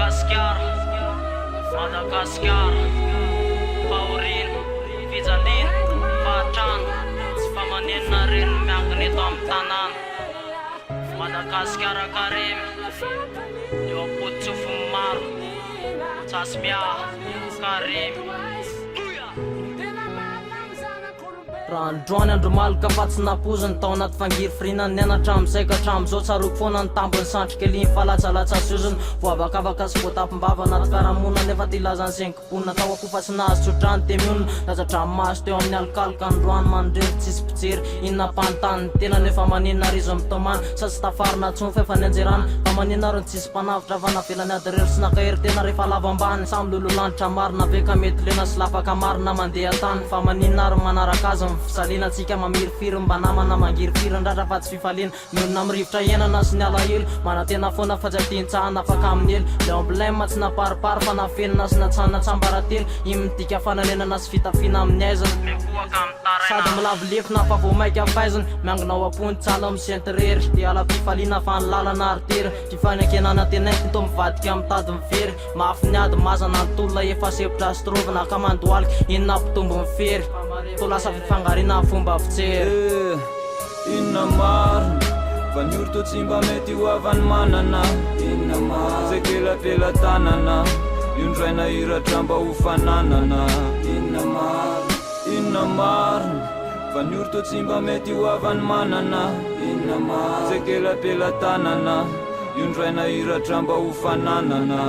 Madagaskar, Madagaskar, Paurin, Fijalin, Fatran, Famanin rin miangni tom tanan. Madagaskar Karim, Yoputsu Fumar, Tasmia Karim. Raha androany andro malaka fa tsy napoziny tao anaty fangiry firinany nianatra am'izay ka hatram'izao tsaroako foana ny tambony sandrika liny fa latsalatsa sioziny voavakavaka sy voatapim-bava anaty fiarahamonina nefa ty lazany sengiponina tao ako fa tsy nahazo tsodrany temionina lazatramy maso teo amin'ny alikaloka androany mandrery tsisy pijery inona mpanontany tena nefa maninona rizo mitomany sa tsy tafarina tsony fa efa nianjerana fa maninona ro ny tsisy mpanavitra fa navelany adyrery sy nakahery tena rehefa lava ambany samy lololanitra marina ve ka mety lena sy lafaka marina mandeha tany fa maninona ro manaraka azy fisalina tsika mamirifiry mba namana mangirifiry ndratra fa tsy fifaliana mionona mirivitra ienana sy ny alahelo manatena foana fa tsy atiantsahana afaka amin'ny elo le emblème tsy naparipary fa nafenina sy natsanina tsambaratelo imidika fananenana sy fitafina amin'ny aizana sady milavilefina fa vo maika faizana miangonao ampony tsala misenterery de ala-pifaliana fa ny lalana aritery fifanankenana tenenty to mivadika amin'ny tady mivery mafy ny ady mazana antolona efa sepitra sy trovina ka mandoalika inona mpitombo mifery to lasa fifangarina fomba fijery inona marina fa ny oro to tsy mba mety ho avany manana inona marina zay kelapela tanana iondraina iratra mba ho fananana inona marina fa ny oro to tsy mba mety ho avany manana inona marina zay kelapela tanana iondraina iratra mba ho fananana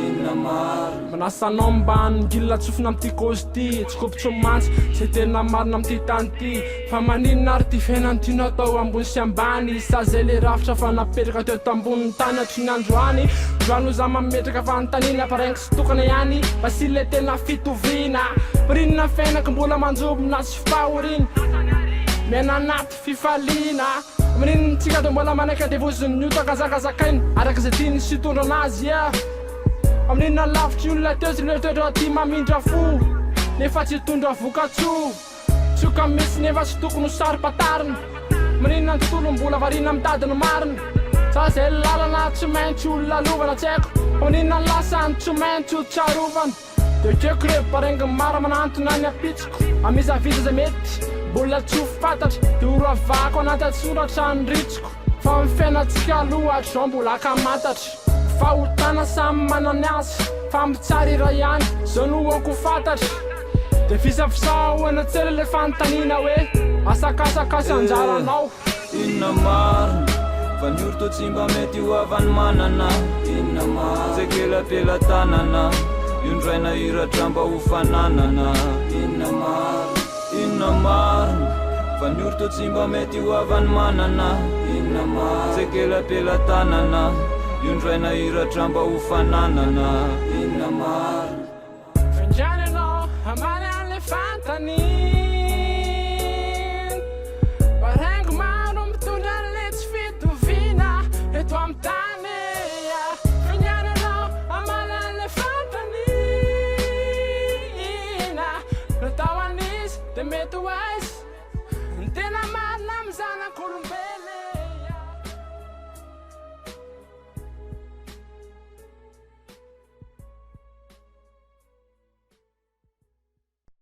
inona marina manasanao mbany ngilina tsofina am'ty kozy ty tsy kopotso mantsy zay tena marina am'ty tany ty fa maninona ary ty fiainany ty natao ambony sy ambany sa zay le rafitra fa napetraka teo tamboniny tany atry ny androany droano za mametraka fa nytanina paraingy sy tokana ihany fa sy le tena fitovina mirinina fiainako mbola manjobona sy fahoriny miaina anaty fifaliana mirininy tsika de mbola manaiky devoziny mioto akazakazakainy araka zay tiany sy tondra anazy amin'inona lavitry olona teo sy le toetra ty mamindra fo nefa tsy tondra vokatso tsoka misy nefa tsy tokony ho sary-patarina mirinina ny tontolo mbola varina amin'ny tadiny marina sa zay lalana tsy maintsy olona lovana tsy haiko amin'inona ny lasany tsy maintsy ho tsarovana de keoko re paraingy mara manantona ny apitsiko amizaviza zay mety mbola tsy ho fantatry de oravako anaty atsoratra ny ritsiko fa mifiainatsika alohatry zao mbola akamantatry fahotana samy manany azy fa mitsara ira ihany zao no hoako fantatry de fisafisahoana tsely le fanontaniana hoe asakasakasy anjaranao inona marina fa ny oro to tsy mba mety ho avany manana inona marina zay kelapela tanana iondraina iratra mba ho fananana inona marina fa ny oro to tsy mba mety ho avany manana inona marina zay kelapela tanana iondraina iratra mba ho fananana inona marina findrany anao amany an'le fantany